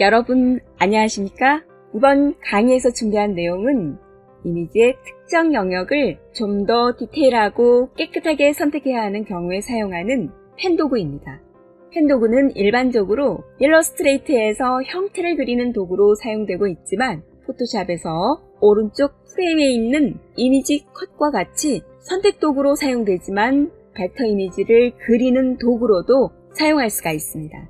여러분 안녕하십니까? 이번 강의에서 준비한 내용은 이미지의 특정 영역을 좀 더 디테일하고 깨끗하게 선택해야 하는 경우에 사용하는 펜도구입니다. 펜도구는 일반적으로 일러스트레이트에서 형태를 그리는 도구로 사용되고 있지만 포토샵에서 오른쪽 프레임에 있는 이미지 컷과 같이 선택 도구로 사용되지만 벡터 이미지를 그리는 도구로도 사용할 수가 있습니다.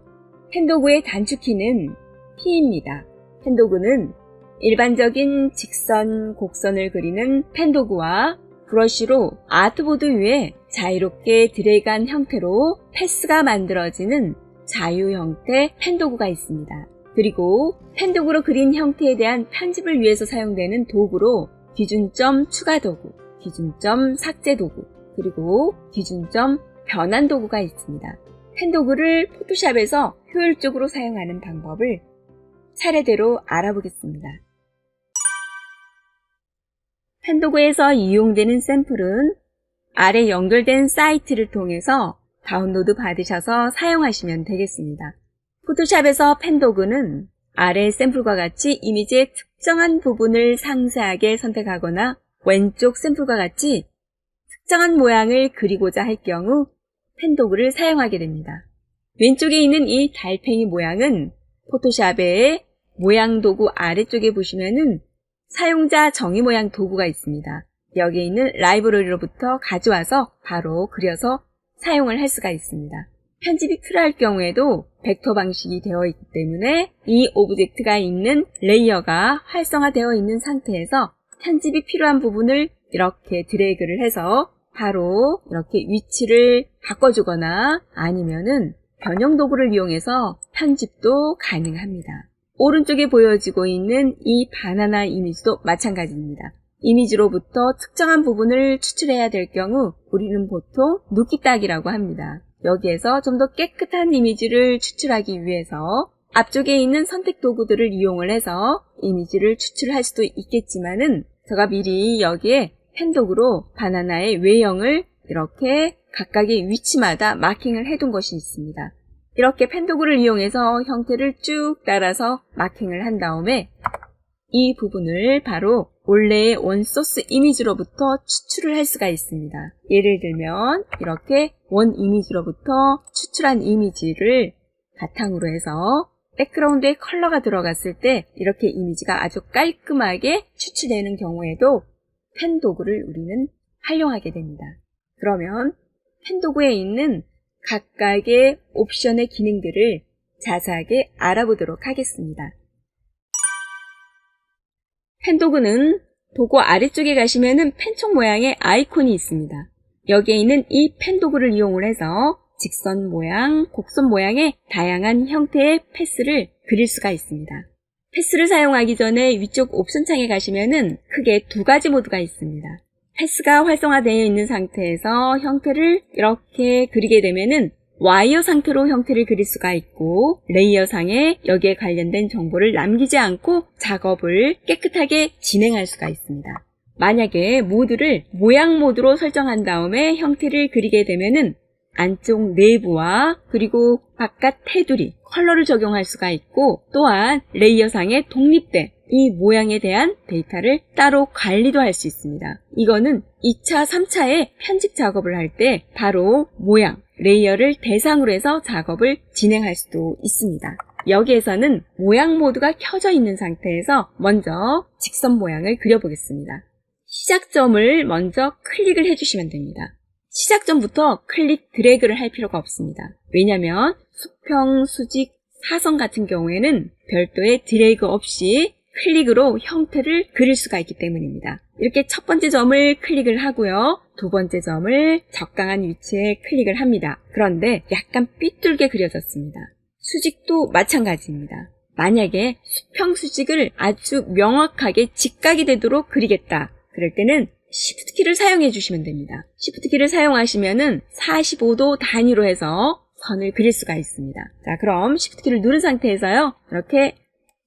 펜도구의 단축키는 P입니다. 펜도구는 일반적인 직선, 곡선을 그리는 펜도구와 브러쉬로 아트보드 위에 자유롭게 드래그한 형태로 패스가 만들어지는 자유 형태 펜도구가 있습니다. 그리고 펜도구로 그린 형태에 대한 편집을 위해서 사용되는 도구로 기준점 추가 도구, 기준점 삭제 도구, 그리고 기준점 변환 도구가 있습니다. 펜도구를 포토샵에서 효율적으로 사용하는 방법을 차례대로 알아보겠습니다. 펜도구에서 이용되는 샘플은 아래 연결된 사이트를 통해서 다운로드 받으셔서 사용하시면 되겠습니다. 포토샵에서 펜도구는 아래 샘플과 같이 이미지의 특정한 부분을 상세하게 선택하거나 왼쪽 샘플과 같이 특정한 모양을 그리고자 할 경우 펜도구를 사용하게 됩니다. 왼쪽에 있는 이 달팽이 모양은 포토샵의 모양 도구 아래쪽에 보시면은 사용자 정의 모양 도구가 있습니다. 여기에 있는 라이브러리로부터 가져와서 바로 그려서 사용을 할 수가 있습니다. 편집이 필요할 경우에도 벡터 방식이 되어 있기 때문에 이 오브젝트가 있는 레이어가 활성화되어 있는 상태에서 편집이 필요한 부분을 이렇게 드래그를 해서 바로 이렇게 위치를 바꿔주거나 아니면은 변형 도구를 이용해서 편집도 가능합니다. 오른쪽에 보여지고 있는 이 바나나 이미지도 마찬가지입니다. 이미지로부터 특정한 부분을 추출해야 될 경우 우리는 보통 눕기 따기라고 합니다. 여기에서 좀 더 깨끗한 이미지를 추출하기 위해서 앞쪽에 있는 선택 도구들을 이용을 해서 이미지를 추출할 수도 있겠지만은 제가 미리 여기에 펜도구로 바나나의 외형을 이렇게 각각의 위치마다 마킹을 해둔 것이 있습니다. 이렇게 펜도구를 이용해서 형태를 쭉 따라서 마킹을 한 다음에 이 부분을 바로 원래의 원소스 이미지로부터 추출을 할 수가 있습니다. 예를 들면 이렇게 원 이미지로부터 추출한 이미지를 바탕으로 해서 백그라운드에 컬러가 들어갔을 때 이렇게 이미지가 아주 깔끔하게 추출되는 경우에도 펜도구를 우리는 활용하게 됩니다. 그러면 펜도구에 있는 각각의 옵션의 기능들을 자세하게 알아보도록 하겠습니다. 펜도구는 도구 아래쪽에 가시면은 펜촉 모양의 아이콘이 있습니다. 여기에 있는 이 펜도구를 이용을 해서 직선 모양, 곡선 모양의 다양한 형태의 패스를 그릴 수가 있습니다. 패스를 사용하기 전에 위쪽 옵션 창에 가시면은 크게 두 가지 모드가 있습니다. 패스가 활성화되어 있는 상태에서 형태를 이렇게 그리게 되면은 와이어 상태로 형태를 그릴 수가 있고 레이어 상에 여기에 관련된 정보를 남기지 않고 작업을 깨끗하게 진행할 수가 있습니다. 만약에 모드를 모양 모드로 설정한 다음에 형태를 그리게 되면은 안쪽 내부와 그리고 바깥 테두리, 컬러를 적용할 수가 있고 또한 레이어상에 독립된 이 모양에 대한 데이터를 따로 관리도 할 수 있습니다. 이거는 2차, 3차의 편집 작업을 할 때 바로 모양, 레이어를 대상으로 해서 작업을 진행할 수도 있습니다. 여기에서는 모양 모드가 켜져 있는 상태에서 먼저 직선 모양을 그려보겠습니다. 시작점을 먼저 클릭을 해주시면 됩니다. 시작점부터 클릭 드래그를 할 필요가 없습니다. 왜냐하면 수평, 수직, 사선 같은 경우에는 별도의 드래그 없이 클릭으로 형태를 그릴 수가 있기 때문입니다. 이렇게 첫 번째 점을 클릭을 하고요. 두 번째 점을 적당한 위치에 클릭을 합니다. 그런데 약간 삐뚤게 그려졌습니다. 수직도 마찬가지입니다. 만약에 수평 수직을 아주 명확하게 직각이 되도록 그리겠다. 그럴 때는 Shift 키를 사용해 주시면 됩니다. Shift 키를 사용하시면은 45도 단위로 해서 선을 그릴 수가 있습니다. 자, 그럼 Shift 키를 누른 상태에서요. 이렇게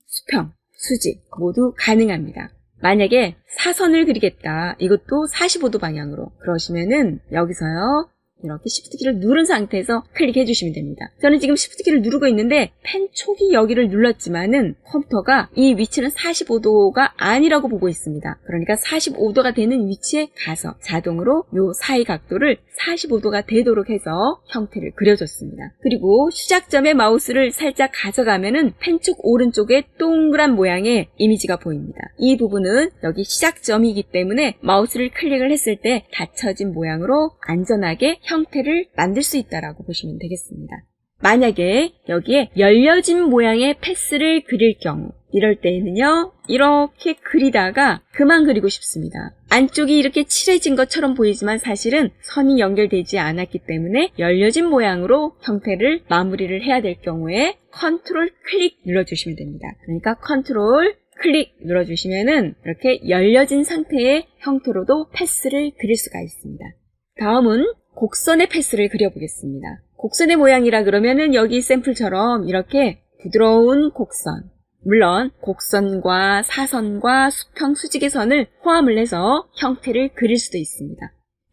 수평, 수직 모두 가능합니다. 만약에 사선을 그리겠다. 이것도 45도 방향으로. 그러시면은 여기서요. 이렇게 Shift 키를 누른 상태에서 클릭해 주시면 됩니다. 저는 지금 Shift 키를 누르고 있는데 펜 촉이 여기를 눌렀지만은 컴퓨터가 이 위치는 45도가 아니라고 보고 있습니다. 그러니까 45도가 되는 위치에 가서 자동으로 요 사이 각도를 45도가 되도록 해서 형태를 그려줬습니다. 그리고 시작점에 마우스를 살짝 가져가면은 펜 촉 오른쪽에 동그란 모양의 이미지가 보입니다. 이 부분은 여기 시작점이기 때문에 마우스를 클릭을 했을 때 닫혀진 모양으로 안전하게 형태를 만들 수 있다라고 보시면 되겠습니다. 만약에 여기에 열려진 모양의 패스를 그릴 경우 이럴 때에는요, 이렇게 그리다가 그만 그리고 싶습니다. 안쪽이 이렇게 칠해진 것처럼 보이지만 사실은 선이 연결되지 않았기 때문에 열려진 모양으로 형태를 마무리를 해야 될 경우에 컨트롤 클릭 눌러주시면 됩니다. 그러니까 컨트롤 클릭 눌러주시면은 이렇게 열려진 상태의 형태로도 패스를 그릴 수가 있습니다. 다음은 곡선의 패스를 그려보겠습니다. 곡선의 모양이라 그러면은 여기 샘플처럼 이렇게 부드러운 곡선, 물론 곡선과 사선과 수평, 수직의 선을 포함을 해서 형태를 그릴 수도 있습니다.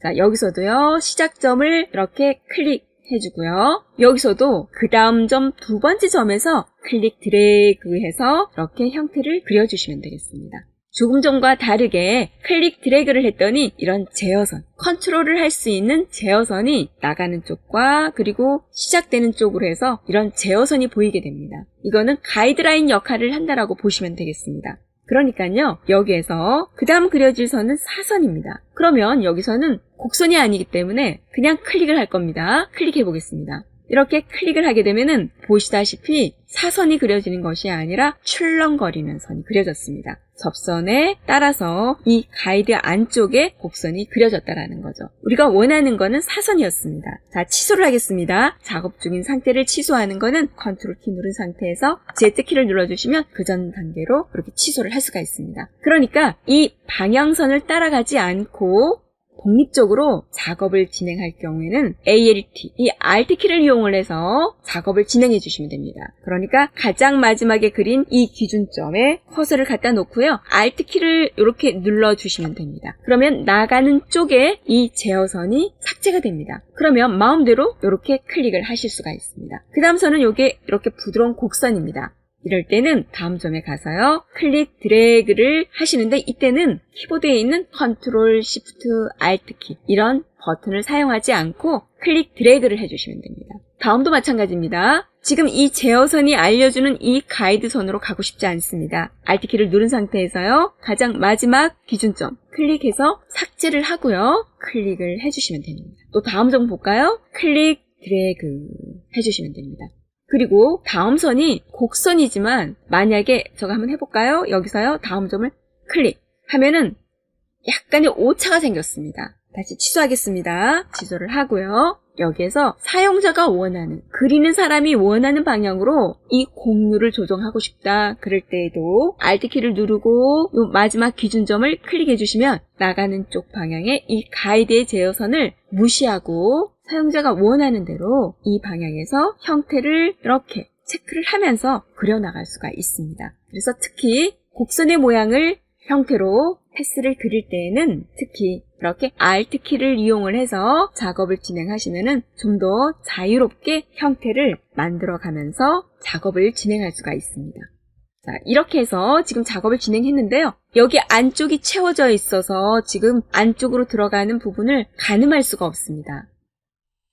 자, 여기서도요, 시작점을 이렇게 클릭해주고요. 여기서도 그 다음 점 두 번째 점에서 클릭 드래그해서 이렇게 형태를 그려주시면 되겠습니다. 조금 전과 다르게 클릭 드래그를 했더니 이런 제어선, 컨트롤을 할 수 있는 제어선이 나가는 쪽과 그리고 시작되는 쪽으로 해서 이런 제어선이 보이게 됩니다. 이거는 가이드라인 역할을 한다라고 보시면 되겠습니다. 그러니까요, 여기에서 그 다음 그려질 선은 사선입니다. 그러면 여기서는 곡선이 아니기 때문에 그냥 클릭을 할 겁니다. 클릭해 보겠습니다. 이렇게 클릭을 하게 되면은 보시다시피 사선이 그려지는 것이 아니라 출렁거리는 선이 그려졌습니다. 접선에 따라서 이 가이드 안쪽에 곡선이 그려졌다라는 거죠. 우리가 원하는 거는 사선이었습니다. 자, 취소를 하겠습니다. 작업 중인 상태를 취소하는 거는 컨트롤 키 누른 상태에서 Z키를 눌러주시면 그 전 단계로 그렇게 취소를 할 수가 있습니다. 그러니까 이 방향선을 따라가지 않고 독립적으로 작업을 진행할 경우에는 ALT, 이 Alt키를 이용을 해서 작업을 진행해 주시면 됩니다. 그러니까 가장 마지막에 그린 이 기준점에 커서를 갖다 놓고요. Alt키를 이렇게 눌러주시면 됩니다. 그러면 나가는 쪽에 이 제어선이 삭제가 됩니다. 그러면 마음대로 이렇게 클릭을 하실 수가 있습니다. 그 다음 선은 이게 이렇게 부드러운 곡선입니다. 이럴 때는 다음 점에 가서요, 클릭 드래그를 하시는데 이때는 키보드에 있는 컨트롤 시프트 알트 키 이런 버튼을 사용하지 않고 클릭 드래그를 해주시면 됩니다. 다음도 마찬가지입니다. 지금 이 제어선이 알려주는 이 가이드선으로 가고 싶지 않습니다. 알트 키를 누른 상태에서요, 가장 마지막 기준점 클릭해서 삭제를 하고요, 클릭을 해주시면 됩니다. 또 다음 점 볼까요? 클릭 드래그 해주시면 됩니다. 그리고 다음 선이 곡선이지만 만약에 저거 한번 해볼까요? 여기서요, 다음 점을 클릭하면은 약간의 오차가 생겼습니다. 다시 취소하겠습니다. 취소를 하고요. 여기에서 사용자가 원하는, 그리는 사람이 원하는 방향으로 이 공유를 조정하고 싶다. 그럴 때에도 Alt키를 누르고 이 마지막 기준점을 클릭해 주시면 나가는 쪽 방향의 이 가이드의 제어선을 무시하고 사용자가 원하는 대로 이 방향에서 형태를 이렇게 체크를 하면서 그려나갈 수가 있습니다. 그래서 특히 곡선의 모양을 형태로 패스를 그릴 때에는 특히 이렇게 Alt키를 이용을 해서 작업을 진행하시면은 좀 더 자유롭게 형태를 만들어가면서 작업을 진행할 수가 있습니다. 자, 이렇게 해서 지금 작업을 진행했는데요. 여기 안쪽이 채워져 있어서 지금 안쪽으로 들어가는 부분을 가늠할 수가 없습니다.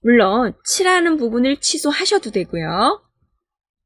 물론 칠하는 부분을 취소하셔도 되고요.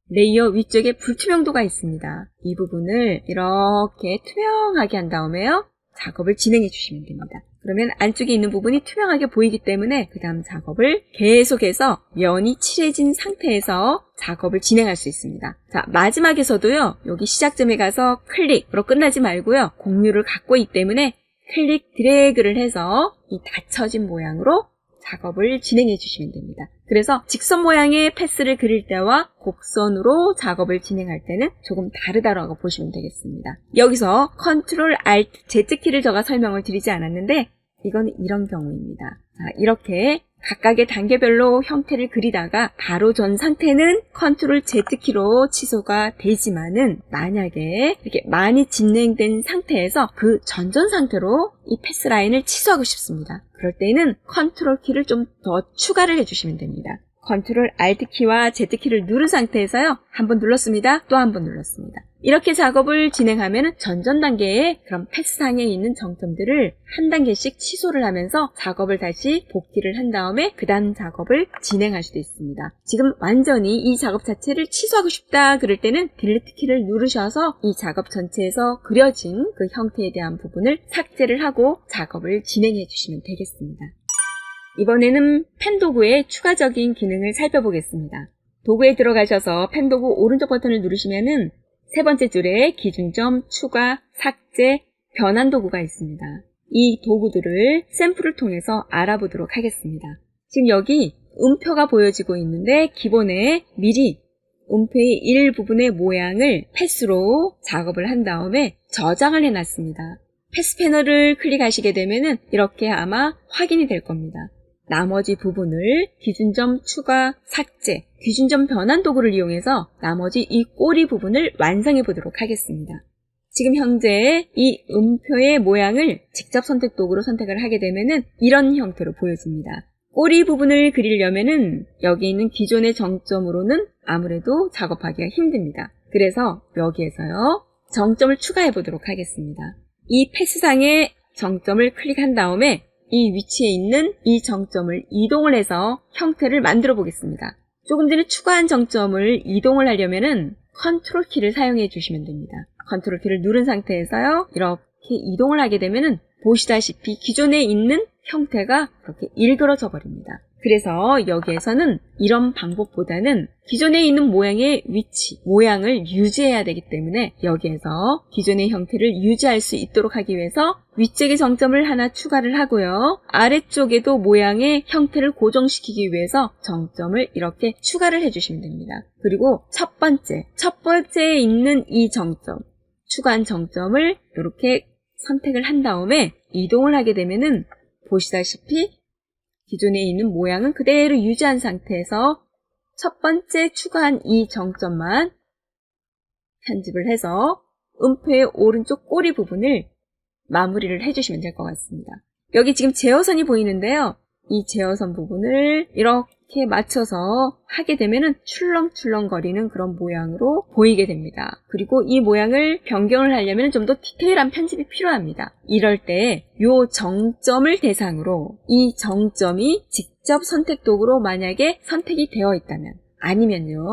레이어 위쪽에 불투명도가 있습니다. 이 부분을 이렇게 투명하게 한 다음에요, 작업을 진행해 주시면 됩니다. 그러면 안쪽에 있는 부분이 투명하게 보이기 때문에 그 다음 작업을 계속해서 면이 칠해진 상태에서 작업을 진행할 수 있습니다. 자, 마지막에서도요, 여기 시작점에 가서 클릭으로 끝나지 말고요, 공유를 갖고 있기 때문에 클릭 드래그를 해서 이 닫혀진 모양으로 작업을 진행해 주시면 됩니다. 그래서 직선 모양의 패스를 그릴 때와 곡선으로 작업을 진행할 때는 조금 다르다라고 보시면 되겠습니다. 여기서 컨트롤 알트 Z키를 제가 설명을 드리지 않았는데 이건 이런 경우입니다. 자, 이렇게 각각의 단계별로 형태를 그리다가 바로 전 상태는 컨트롤 Z키로 취소가 되지만은 만약에 이렇게 많이 진행된 상태에서 그 전전 상태로 이 패스 라인을 취소하고 싶습니다. 그럴 때는 컨트롤 키를 좀 더 추가를 해주시면 됩니다. 컨트롤 Alt키와 Z키를 누른 상태에서요. 한번 눌렀습니다. 또 한 번 눌렀습니다. 이렇게 작업을 진행하면 전전 단계에 그런 패스상에 있는 정점들을 한 단계씩 취소를 하면서 작업을 다시 복귀를 한 다음에 그 다음 작업을 진행할 수도 있습니다. 지금 완전히 이 작업 자체를 취소하고 싶다 그럴 때는 딜리트 키를 누르셔서 이 작업 전체에서 그려진 그 형태에 대한 부분을 삭제를 하고 작업을 진행해 주시면 되겠습니다. 이번에는 펜 도구의 추가적인 기능을 살펴보겠습니다. 도구에 들어가셔서 펜 도구 오른쪽 버튼을 누르시면은 세 번째 줄에 기준점, 추가, 삭제, 변환 도구가 있습니다. 이 도구들을 샘플을 통해서 알아보도록 하겠습니다. 지금 여기 음표가 보여지고 있는데 기본에 미리 음표의 일부분의 모양을 패스로 작업을 한 다음에 저장을 해놨습니다. 패스 패널을 클릭하시게 되면은 이렇게 아마 확인이 될 겁니다. 나머지 부분을 기준점 추가, 삭제, 기준점 변환 도구를 이용해서 나머지 이 꼬리 부분을 완성해 보도록 하겠습니다. 지금 현재 이 음표의 모양을 직접 선택 도구로 선택을 하게 되면은 이런 형태로 보여집니다. 꼬리 부분을 그리려면은 여기 있는 기존의 정점으로는 아무래도 작업하기가 힘듭니다. 그래서 여기에서요, 정점을 추가해 보도록 하겠습니다. 이 패스상의 정점을 클릭한 다음에 이 위치에 있는 이 정점을 이동을 해서 형태를 만들어 보겠습니다. 조금 전에 추가한 정점을 이동을 하려면은 컨트롤 키를 사용해 주시면 됩니다. 컨트롤 키를 누른 상태에서요, 이렇게 이동을 하게 되면은 보시다시피 기존에 있는 형태가 그렇게 일그러져 버립니다. 그래서 여기에서는 이런 방법보다는 기존에 있는 모양의 위치, 모양을 유지해야 되기 때문에 여기에서 기존의 형태를 유지할 수 있도록 하기 위해서 위쪽에 정점을 하나 추가를 하고요. 아래쪽에도 모양의 형태를 고정시키기 위해서 정점을 이렇게 추가를 해주시면 됩니다. 그리고 첫 번째에 있는 이 정점, 추가한 정점을 이렇게 선택을 한 다음에 이동을 하게 되면은 보시다시피 기존에 있는 모양은 그대로 유지한 상태에서 첫 번째 추가한 이 정점만 편집을 해서 음표의 오른쪽 꼬리 부분을 마무리를 해주시면 될 것 같습니다. 여기 지금 제어선이 보이는데요. 이 제어선 부분을 이렇게 맞춰서 하게 되면은 출렁출렁거리는 그런 모양으로 보이게 됩니다. 그리고 이 모양을 변경을 하려면 좀 더 디테일한 편집이 필요합니다. 이럴 때 이 정점을 대상으로 이 정점이 직접 선택 도구로 만약에 선택이 되어 있다면, 아니면요,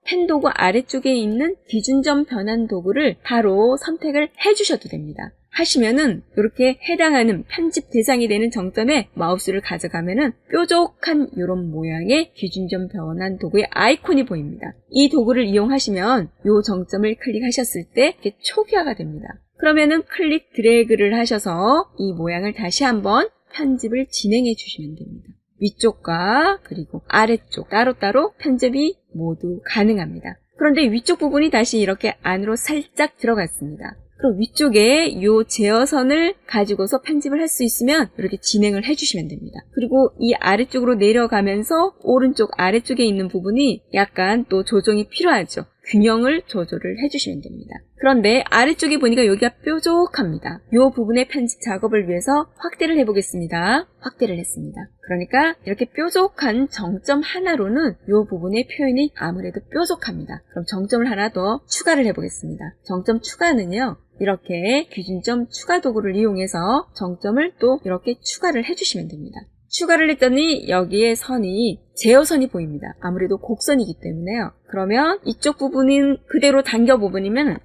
펜 도구 아래쪽에 있는 기준점 변환 도구를 바로 선택을 해주셔도 됩니다. 하시면은 이렇게 해당하는 편집 대상이 되는 정점에 마우스를 가져가면은 뾰족한 이런 모양의 기준점 변환 도구의 아이콘이 보입니다. 이 도구를 이용하시면 이 정점을 클릭하셨을 때 이렇게 초기화가 됩니다. 그러면은 클릭 드래그를 하셔서 이 모양을 다시 한번 편집을 진행해 주시면 됩니다. 위쪽과 그리고 아래쪽 따로따로 편집이 모두 가능합니다. 그런데 위쪽 부분이 다시 이렇게 안으로 살짝 들어갔습니다. 그럼 위쪽에 이 제어선을 가지고서 편집을 할 수 있으면 이렇게 진행을 해주시면 됩니다. 그리고 이 아래쪽으로 내려가면서 오른쪽 아래쪽에 있는 부분이 약간 또 조정이 필요하죠. 균형을 조절을 해주시면 됩니다. 그런데 아래쪽에 보니까 여기가 뾰족합니다. 이 부분의 편집 작업을 위해서 확대를 해보겠습니다. 확대를 했습니다. 그러니까 이렇게 뾰족한 정점 하나로는 이 부분의 표현이 아무래도 뾰족합니다. 그럼 정점을 하나 더 추가를 해보겠습니다. 정점 추가는요, 이렇게 기준점 추가 도구를 이용해서 정점을 또 이렇게 추가를 해주시면 됩니다. 추가를 했더니 여기에 선이 제어선이 보입니다. 아무래도 곡선이기 때문에요. 그러면 이쪽 부분은 그대로 당겨 부분이면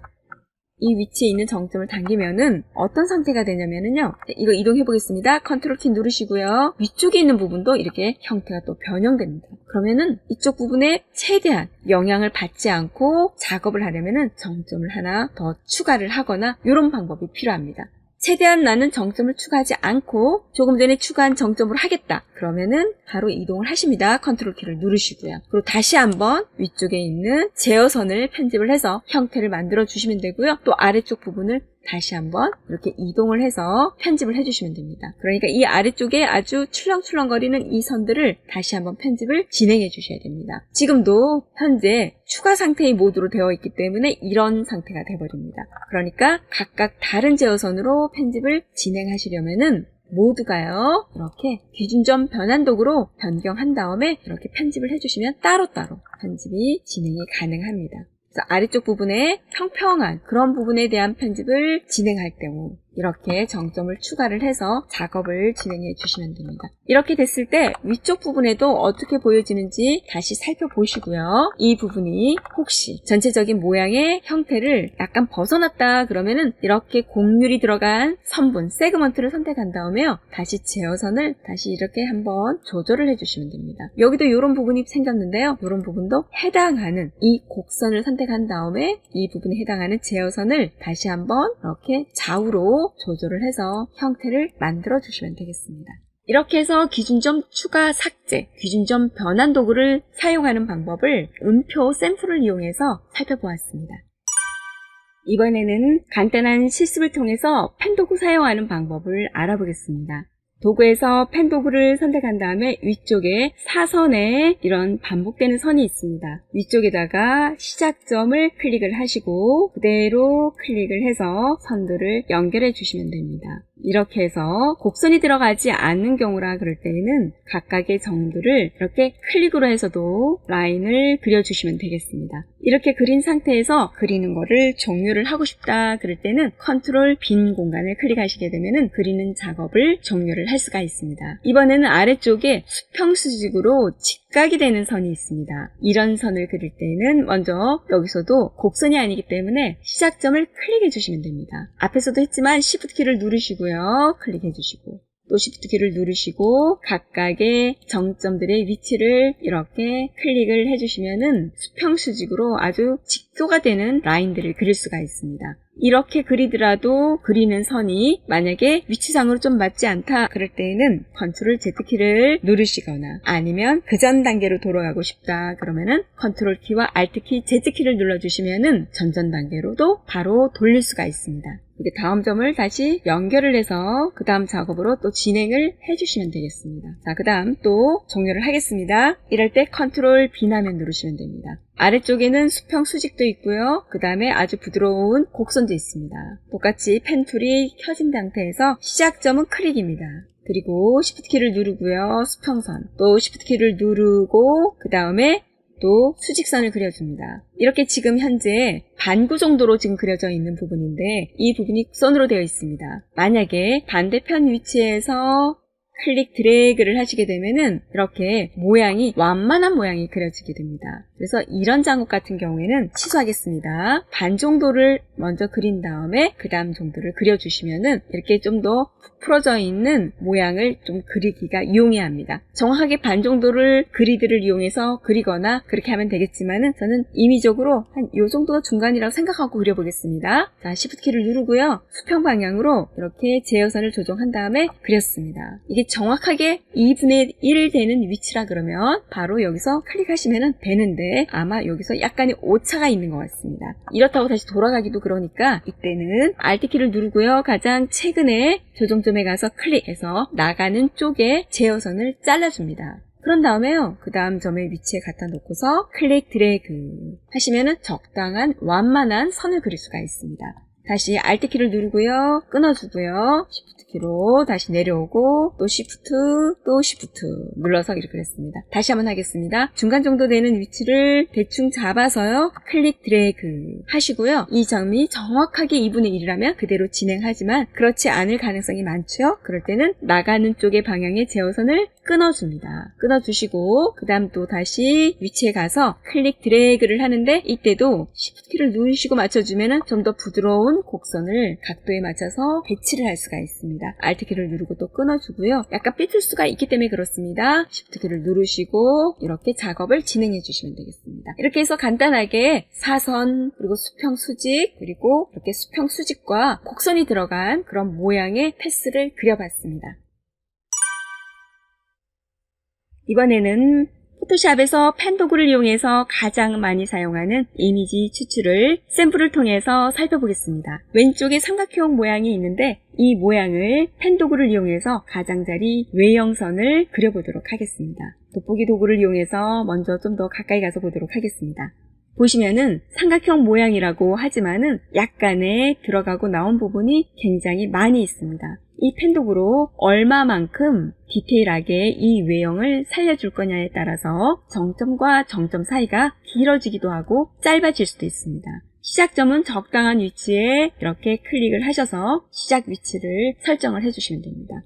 이 위치에 있는 정점을 당기면은 어떤 상태가 되냐면은요, 이거 이동해 보겠습니다. 컨트롤 키 누르시고요. 위쪽에 있는 부분도 이렇게 형태가 또 변형됩니다. 그러면은 이쪽 부분에 최대한 영향을 받지 않고 작업을 하려면은 정점을 하나 더 추가를 하거나 이런 방법이 필요합니다. 최대한 나는 정점을 추가하지 않고 조금 전에 추가한 정점으로 하겠다. 그러면은 바로 이동을 하십니다. 컨트롤 키를 누르시고요. 그리고 다시 한번 위쪽에 있는 제어선을 편집을 해서 형태를 만들어 주시면 되고요. 또 아래쪽 부분을 다시 한번 이렇게 이동을 해서 편집을 해주시면 됩니다. 그러니까 이 아래쪽에 아주 출렁출렁거리는 이 선들을 다시 한번 편집을 진행해 주셔야 됩니다. 지금도 현재 추가 상태의 모드로 되어 있기 때문에 이런 상태가 되어버립니다. 그러니까 각각 다른 제어선으로 편집을 진행하시려면은 모두가요, 이렇게 기준점 변환 도구로 변경한 다음에 이렇게 편집을 해주시면 따로따로 편집이 진행이 가능합니다. 그래서 아래쪽 부분에 평평한 그런 부분에 대한 편집을 진행할 경우 이렇게 정점을 추가를 해서 작업을 진행해 주시면 됩니다. 이렇게 됐을 때 위쪽 부분에도 어떻게 보여지는지 다시 살펴보시고요. 이 부분이 혹시 전체적인 모양의 형태를 약간 벗어났다 그러면은 이렇게 곡률이 들어간 선분, 세그먼트를 선택한 다음에요. 다시 제어선을 다시 이렇게 한번 조절을 해주시면 됩니다. 여기도 이런 부분이 생겼는데요. 이런 부분도 해당하는 이 곡선을 선택한 다음에 이 부분에 해당하는 제어선을 다시 한번 이렇게 좌우로 조절을 해서 형태를 만들어 주시면 되겠습니다. 이렇게 해서 기준점 추가 삭제, 기준점 변환 도구를 사용하는 방법을 음표 샘플을 이용해서 살펴보았습니다. 이번에는 간단한 실습을 통해서 펜 도구 사용하는 방법을 알아보겠습니다. 도구에서 펜 도구를 선택한 다음에 위쪽에 사선에 이런 반복되는 선이 있습니다. 위쪽에다가 시작점을 클릭을 하시고 그대로 클릭을 해서 선들을 연결해 주시면 됩니다. 이렇게 해서 곡선이 들어가지 않는 경우라 그럴 때에는 각각의 점들을 이렇게 클릭으로 해서도 라인을 그려주시면 되겠습니다. 이렇게 그린 상태에서 그리는 거를 종료를 하고 싶다 그럴 때는 컨트롤 빈 공간을 클릭하시게 되면 그리는 작업을 종료를 할 수가 있습니다. 이번에는 아래쪽에 수평수직으로 직각이 되는 선이 있습니다. 이런 선을 그릴 때는 먼저 여기서도 곡선이 아니기 때문에 시작점을 클릭해 주시면 됩니다. 앞에서도 했지만 Shift 키를 누르시고요. 클릭해 주시고 또 Shift 키를 누르시고 각각의 정점들의 위치를 이렇게 클릭을 해주시면은 수평수직으로 아주 직도가 되는 라인들을 그릴 수가 있습니다. 이렇게 그리더라도 그리는 선이 만약에 위치상으로 좀 맞지 않다 그럴 때에는 컨트롤 Z키를 누르시거나 아니면 그 전 단계로 돌아가고 싶다 그러면은 컨트롤 키와 알트 키, Z키를 눌러주시면은 전전 단계로도 바로 돌릴 수가 있습니다. 이렇게 다음 점을 다시 연결을 해서 그 다음 작업으로 또 진행을 해주시면 되겠습니다. 자, 그 다음 또 종료를 하겠습니다. 이럴 때 컨트롤 B나면 누르시면 됩니다. 아래쪽에는 수평 수직도 있고요. 그 다음에 아주 부드러운 곡선도 있습니다. 똑같이 펜 툴이 켜진 상태에서 시작점은 클릭입니다. 그리고 Shift 키를 누르고요. 수평선 또 Shift 키를 누르고 그 다음에 또 수직선을 그려줍니다. 이렇게 지금 현재 반구 정도로 지금 그려져 있는 부분인데 이 부분이 곡선으로 되어 있습니다. 만약에 반대편 위치에서 클릭 드래그를 하시게 되면은 이렇게 모양이 완만한 모양이 그려지게 됩니다. 그래서 이런 작업 같은 경우에는 취소하겠습니다. 반 정도를 먼저 그린 다음에 그 다음 정도를 그려주시면은 이렇게 좀 더 부풀어져 있는 모양을 좀 그리기가 용이합니다. 정확하게 반 정도를 그리드를 이용해서 그리거나 그렇게 하면 되겠지만은 저는 임의적으로 한 요 정도가 중간이라고 생각하고 그려보겠습니다. 자, Shift 키를 누르고요. 수평 방향으로 이렇게 제어선을 조정한 다음에 그렸습니다. 이게 정확하게 2분의 1 되는 위치라 그러면 바로 여기서 클릭하시면 되는데 아마 여기서 약간의 오차가 있는 것 같습니다. 이렇다고 다시 돌아가기도 그러니까 이때는 Alt키를 누르고요. 가장 최근에 조정점에 가서 클릭해서 나가는 쪽에 제어선을 잘라줍니다. 그런 다음에요. 그 다음 점의 위치에 갖다 놓고서 클릭 드래그 하시면은 적당한 완만한 선을 그릴 수가 있습니다. 다시 Alt키를 누르고요. 끊어주고요. Shift키로 다시 내려오고 또 Shift 눌러서 이렇게 했습니다. 다시 한번 하겠습니다. 중간 정도 되는 위치를 대충 잡아서요. 클릭 드래그 하시고요. 이 점이 정확하게 2분의 1이라면 그대로 진행하지만 그렇지 않을 가능성이 많죠. 그럴 때는 나가는 쪽의 방향의 제어선을 끊어줍니다. 끊어주시고 그 다음 또 다시 위치에 가서 클릭 드래그를 하는데 이때도 Shift키를 누르시고 맞춰주면 좀 더 부드러운 곡선을 각도에 맞춰서 배치를 할 수가 있습니다. Alt키를 누르고 또 끊어주고요. 약간 삐뚤 수가 있기 때문에 그렇습니다. Shift키를 누르시고 이렇게 작업을 진행해 주시면 되겠습니다. 이렇게 해서 간단하게 사선 그리고 수평 수직 그리고 이렇게 수평 수직과 곡선이 들어간 그런 모양의 패스를 그려봤습니다. 이번에는 포토샵에서 펜 도구를 이용해서 가장 많이 사용하는 이미지 추출을 샘플을 통해서 살펴보겠습니다. 왼쪽에 삼각형 모양이 있는데 이 모양을 펜 도구를 이용해서 가장자리 외형선을 그려보도록 하겠습니다. 돋보기 도구를 이용해서 먼저 좀 더 가까이 가서 보도록 하겠습니다. 보시면은 삼각형 모양이라고 하지만은 약간의 들어가고 나온 부분이 굉장히 많이 있습니다. 이 펜도구로 얼마만큼 디테일하게 이 외형을 살려줄 거냐에 따라서 정점과 정점 사이가 길어지기도 하고 짧아질 수도 있습니다. 시작점은 적당한 위치에 이렇게 클릭을 하셔서 시작 위치를 설정을 해주시면 됩니다.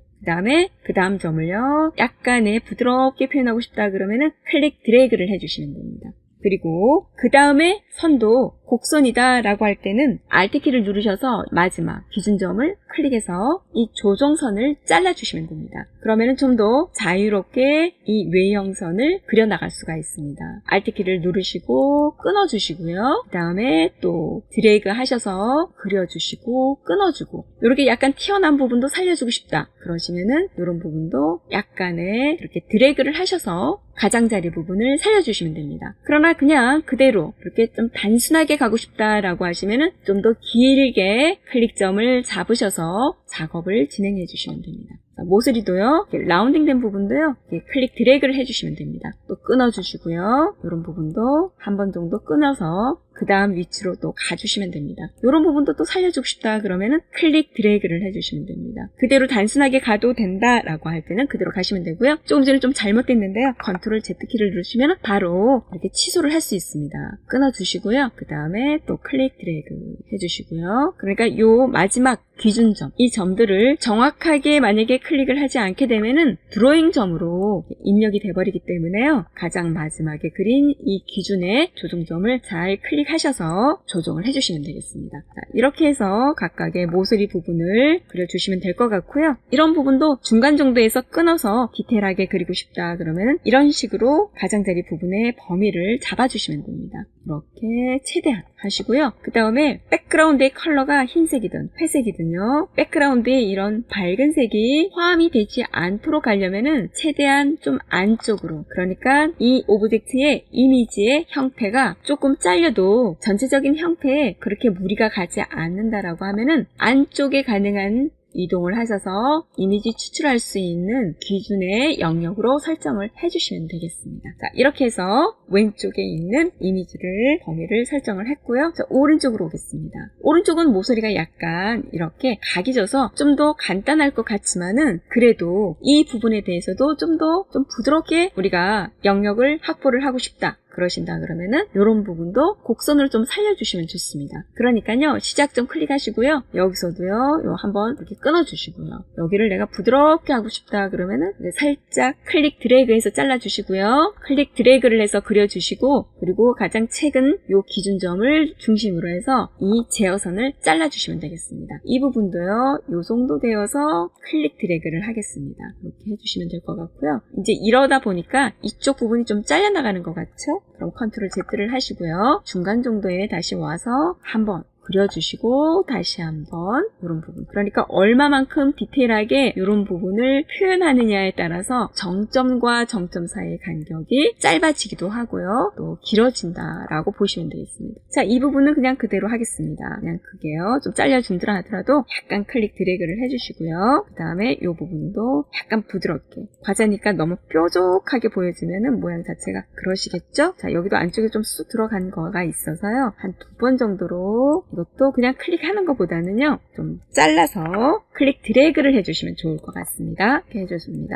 그 다음 점을요, 약간의 부드럽게 표현하고 싶다 그러면은 클릭 드래그를 해주시면 됩니다. 그리고 그 다음에 선도 곡선이다 라고 할 때는 Alt키를 누르셔서 마지막 기준점을 클릭해서 이 조정선을 잘라주시면 됩니다. 그러면 좀 더 자유롭게 이 외형선을 그려나갈 수가 있습니다. Alt키를 누르시고 끊어주시고요. 그 다음에 또 드래그 하셔서 그려주시고 끊어주고, 이렇게 약간 튀어나온 부분도 살려주고 싶다 그러시면은 이런 부분도 약간의 이렇게 드래그를 하셔서 가장자리 부분을 살려주시면 됩니다. 그러나 그냥 그대로 이렇게 좀 단순하게 가고 싶다라고 하시면은 좀 더 길게 클릭점을 잡으셔서 작업을 진행해 주시면 됩니다. 모서리도요, 라운딩 된 부분도요, 클릭 드래그를 해주시면 됩니다. 또 끊어주시고요, 이런 부분도 한 번 정도 끊어서 그 다음 위치로 또 가주시면 됩니다. 이런 부분도 또 살려주고 싶다 그러면은 클릭 드래그를 해주시면 됩니다. 그대로 단순하게 가도 된다라고 할 때는 그대로 가시면 되고요. 조금 전에 좀 잘못됐는데요, 컨트롤 Z키를 누르시면 바로 이렇게 취소를 할 수 있습니다. 끊어주시고요, 그 다음에 또 클릭 드래그 해주시고요. 그러니까 요 마지막 기준점, 이 점들을 정확하게 만약에 클릭을 하지 않게 되면은 드로잉 점으로 입력이 돼버리기 때문에요, 가장 마지막에 그린 이 기준의 조정점을 잘 클릭하셔서 조정을 해주시면 되겠습니다. 자, 이렇게 해서 각각의 모서리 부분을 그려주시면 될 것 같고요. 이런 부분도 중간 정도에서 끊어서 디테일하게 그리고 싶다 그러면 이런 식으로 가장자리 부분의 범위를 잡아주시면 됩니다. 이렇게 최대한 하시고요. 그 다음에 백그라운드의 컬러가 흰색이든 회색이든요, 백그라운드에 이런 밝은 색이 포함이 되지 않도록 하려면은 최대한 좀 안쪽으로, 그러니까 이 오브젝트의 이미지의 형태가 조금 잘려도 전체적인 형태에 그렇게 무리가 가지 않는다라고 하면은 안쪽에 가능한 이동을 하셔서 이미지 추출할 수 있는 기준의 영역으로 설정을 해주시면 되겠습니다. 자, 이렇게 해서 왼쪽에 있는 이미지를 범위를 설정을 했고요. 자, 오른쪽으로 오겠습니다. 오른쪽은 모서리가 약간 이렇게 각이 져서 좀 더 간단할 것 같지만은 그래도 이 부분에 대해서도 좀 더 부드럽게 우리가 영역을 확보를 하고 싶다 그러신다 그러면은 이런 부분도 곡선을 좀 살려주시면 좋습니다. 그러니까요, 시작점 클릭하시고요, 여기서도요, 요 한번 이렇게 끊어주시고요, 여기를 내가 부드럽게 하고 싶다 그러면은 살짝 클릭 드래그해서 잘라주시고요, 클릭 드래그를 해서 그려주시고, 그리고 가장 최근 요 기준점을 중심으로 해서 이 제어선을 잘라주시면 되겠습니다. 이 부분도요, 요 정도 되어서 클릭 드래그를 하겠습니다. 이렇게 해주시면 될 것 같고요. 이제 이러다 보니까 이쪽 부분이 좀 잘려나가는 것 같죠? 그럼 컨트롤 Z를 하시고요, 중간 정도에 다시 와서 한번 그려주시고 다시 한번 이런 부분, 그러니까 얼마만큼 디테일하게 이런 부분을 표현하느냐에 따라서 정점과 정점 사이의 간격이 짧아지기도 하고요, 또 길어진다라고 보시면 되겠습니다. 자, 이 부분은 그냥 그대로 하겠습니다. 그냥 그게요, 좀 잘려준다 하더라도 약간 클릭 드래그를 해주시고요, 그 다음에 이 부분도 약간 부드럽게, 과자니까 너무 뾰족하게 보여지면은 모양 자체가 그러시겠죠? 자, 여기도 안쪽에 좀 쑥 들어간 거가 있어서요, 한 2번 정도로, 이것도 그냥 클릭하는 것보다는요, 좀 잘라서 클릭 드래그를 해주시면 좋을 것 같습니다. 이렇게 해줬습니다.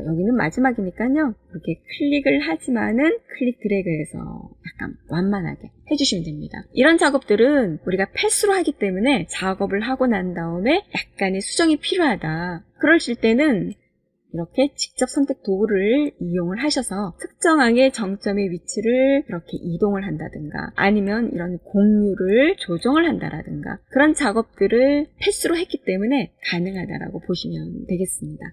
여기는 마지막이니까요, 이렇게 클릭을 하지만은 클릭 드래그해서 약간 완만하게 해주시면 됩니다. 이런 작업들은 우리가 패스로 하기 때문에 작업을 하고 난 다음에 약간의 수정이 필요하다 그러실 때는 이렇게 직접 선택 도구를 이용을 하셔서 특정하게 정점의 위치를 이렇게 이동을 한다든가 아니면 이런 공유를 조정을 한다라든가 그런 작업들을 패스로 했기 때문에 가능하다라고 보시면 되겠습니다.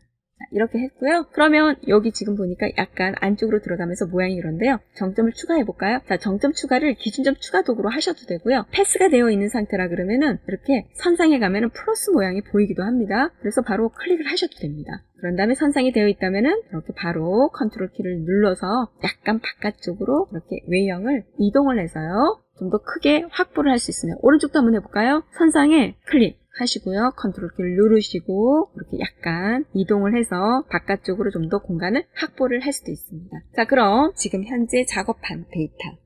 이렇게 했고요. 그러면 여기 지금 보니까 약간 안쪽으로 들어가면서 모양이 이런데요. 정점을 추가해 볼까요? 자, 정점 추가를 기준점 추가 도구로 하셔도 되고요. 패스가 되어 있는 상태라 그러면은 이렇게 선상에 가면은 플러스 모양이 보이기도 합니다. 그래서 바로 클릭을 하셔도 됩니다. 그런 다음에 선상이 되어 있다면은 이렇게 바로 컨트롤 키를 눌러서 약간 바깥쪽으로 이렇게 외형을 이동을 해서요. 좀 더 크게 확보를 할 수 있으면 오른쪽도 한번 해볼까요? 선상에 클릭 하시고요. 컨트롤 키를 누르시고 이렇게 약간 이동을 해서 바깥쪽으로 좀 더 공간을 확보를 할 수도 있습니다. 자, 그럼 지금 현재 작업한 데이터,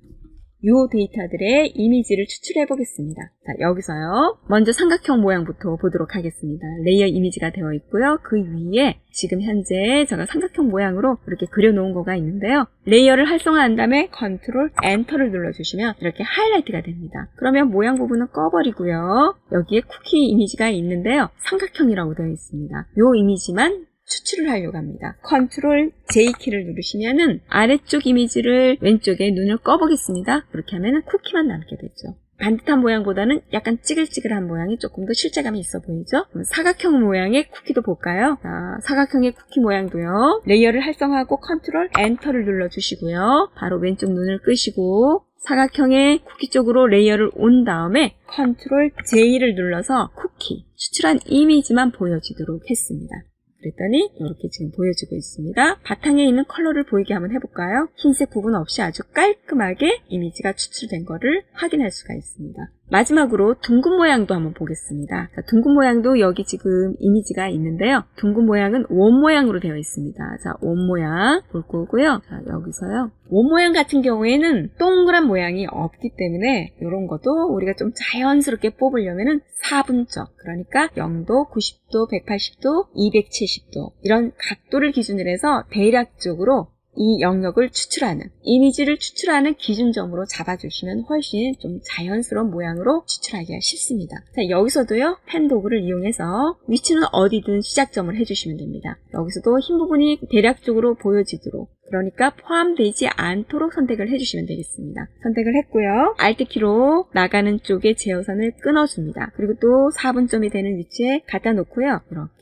이 데이터들의 이미지를 추출해 보겠습니다. 자, 여기서요. 먼저 삼각형 모양부터 보도록 하겠습니다. 레이어 이미지가 되어 있고요. 그 위에 지금 현재 제가 삼각형 모양으로 이렇게 그려놓은 거가 있는데요. 레이어를 활성화한 다음에 컨트롤 엔터를 눌러주시면 이렇게 하이라이트가 됩니다. 그러면 모양 부분은 꺼버리고요. 여기에 쿠키 이미지가 있는데요. 삼각형이라고 되어 있습니다. 이 이미지만 추출을 하려고 합니다. 컨트롤 J키를 누르시면은 아래쪽 이미지를 왼쪽에 눈을 꺼보겠습니다. 그렇게 하면은 쿠키만 남게 되죠. 반듯한 모양보다는 약간 찌글찌글한 모양이 조금 더 실제감이 있어 보이죠? 그럼 사각형 모양의 쿠키도 볼까요? 자, 사각형의 쿠키 모양도요. 레이어를 활성화하고 컨트롤 엔터를 눌러주시고요. 바로 왼쪽 눈을 끄시고 사각형의 쿠키 쪽으로 레이어를 온 다음에 컨트롤 J를 눌러서 쿠키, 추출한 이미지만 보여지도록 했습니다. 그랬더니 이렇게 지금 보여지고 있습니다. 바탕에 있는 컬러를 보이게 한번 해볼까요? 흰색 부분 없이 아주 깔끔하게 이미지가 추출된 거를 확인할 수가 있습니다. 마지막으로 둥근 모양도 한번 보겠습니다. 자, 둥근 모양도 여기 지금 이미지가 있는데요. 둥근 모양은 원 모양으로 되어 있습니다. 자, 원 모양 볼 거고요. 자, 여기서요. 원 모양 같은 경우에는 동그란 모양이 없기 때문에 이런 것도 우리가 좀 자연스럽게 뽑으려면은 4분적, 그러니까 0도, 90도, 180도, 270도 이런 각도를 기준으로 해서 대략적으로 이 영역을 추출하는, 이미지를 추출하는 기준점으로 잡아주시면 훨씬 좀 자연스러운 모양으로 추출하기가 쉽습니다. 자, 여기서도요, 펜 도구를 이용해서 위치는 어디든 시작점을 해주시면 됩니다. 여기서도 흰 부분이 대략적으로 보여지도록, 그러니까 포함되지 않도록 선택을 해주시면 되겠습니다. 선택을 했고요. Alt키로 나가는 쪽에 제어선을 끊어줍니다. 그리고 또 4분점이 되는 위치에 갖다 놓고요. 이렇게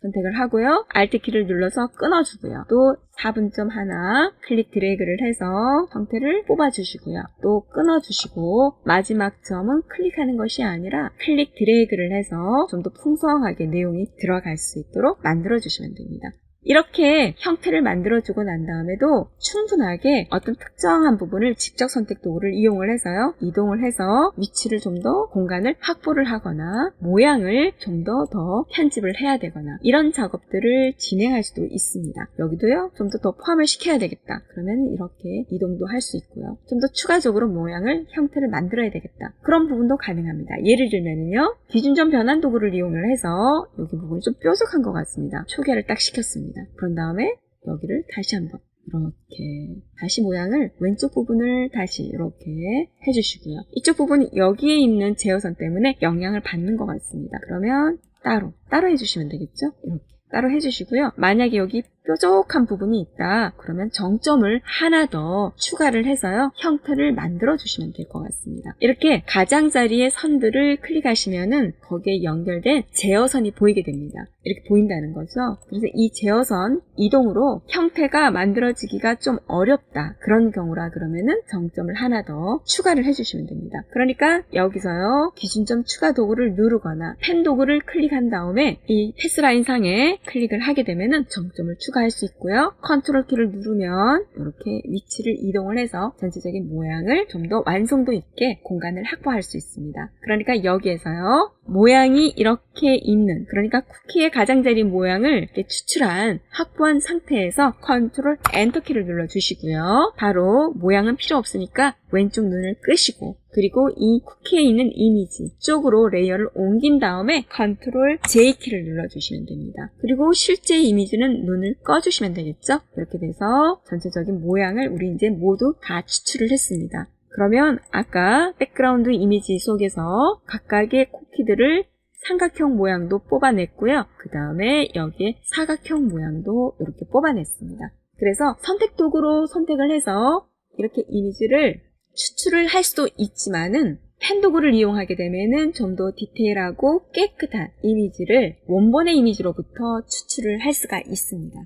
선택을 하고요. Alt키를 눌러서 끊어주고요. 또 4분점 하나 클릭 드래그를 해서 형태를 뽑아주시고요. 또 끊어주시고 마지막 점은 클릭하는 것이 아니라 클릭 드래그를 해서 좀 더 풍성하게 내용이 들어갈 수 있도록 만들어주시면 됩니다. 이렇게 형태를 만들어주고 난 다음에도 충분하게 어떤 특정한 부분을 직접 선택 도구를 이용을 해서요. 이동을 해서 위치를 좀 더 공간을 확보를 하거나 모양을 좀 더 편집을 해야 되거나 이런 작업들을 진행할 수도 있습니다. 여기도요. 좀 더 포함을 시켜야 되겠다. 그러면 이렇게 이동도 할 수 있고요. 좀 더 추가적으로 모양을 형태를 만들어야 되겠다. 그런 부분도 가능합니다. 예를 들면요. 기준점 변환 도구를 이용을 해서 여기 부분이 좀 뾰족한 것 같습니다. 초계를 딱 시켰습니다. 그런 다음에 여기를 다시 한번 이렇게 다시 모양을 왼쪽 부분을 다시 이렇게 해주시고요. 이쪽 부분이 여기에 있는 제어선 때문에 영향을 받는 것 같습니다. 그러면 따로 해주시면 되겠죠? 이렇게 따로 해주시고요. 만약에 여기 뾰족한 부분이 있다. 그러면 정점을 하나 더 추가를 해서요. 형태를 만들어 주시면 될 것 같습니다. 이렇게 가장자리의 선들을 클릭하시면은 거기에 연결된 제어선이 보이게 됩니다. 이렇게 보인다는 거죠. 그래서 이 제어선 이동으로 형태가 만들어지기가 좀 어렵다. 그런 경우라 그러면은 정점을 하나 더 추가를 해주시면 됩니다. 그러니까 여기서요. 기준점 추가 도구를 누르거나 펜 도구를 클릭한 다음에 이 패스라인 상에 클릭을 하게 되면은 정점을 추가할 수 있고요. 컨트롤 키를 누르면 이렇게 위치를 이동을 해서 전체적인 모양을 좀 더 완성도 있게 공간을 확보할 수 있습니다. 그러니까 여기에서요. 모양이 이렇게 있는, 그러니까 쿠키의 가장자리 모양을 이렇게 추출한 확보한 상태에서 컨트롤 엔터 키를 눌러주시고요. 바로 모양은 필요 없으니까 왼쪽 눈을 끄시고 그리고 이 쿠키에 있는 이미지 쪽으로 레이어를 옮긴 다음에 컨트롤 J키를 눌러주시면 됩니다. 그리고 실제 이미지는 눈을 꺼주시면 되겠죠? 이렇게 돼서 전체적인 모양을 우리 이제 모두 다 추출을 했습니다. 그러면 아까 백그라운드 이미지 속에서 각각의 쿠키들을 삼각형 모양도 뽑아냈고요. 그 다음에 여기에 사각형 모양도 이렇게 뽑아냈습니다. 그래서 선택 도구로 선택을 해서 이렇게 이미지를 추출을 할 수도 있지만은 펜도구를 이용하게 되면은 좀 더 디테일하고 깨끗한 이미지를 원본의 이미지로부터 추출을 할 수가 있습니다.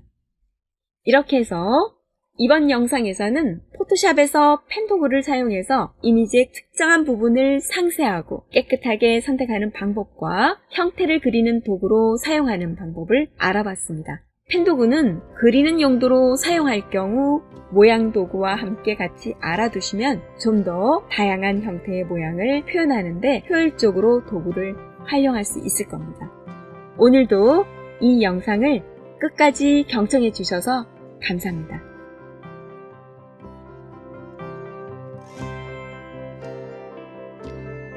이렇게 해서 이번 영상에서는 포토샵에서 펜도구를 사용해서 이미지의 특정한 부분을 상세하고 깨끗하게 선택하는 방법과 형태를 그리는 도구로 사용하는 방법을 알아봤습니다. 펜도구는 그리는 용도로 사용할 경우 모양 도구와 함께 같이 알아두시면 좀 더 다양한 형태의 모양을 표현하는데 효율적으로 도구를 활용할 수 있을 겁니다. 오늘도 이 영상을 끝까지 경청해 주셔서 감사합니다.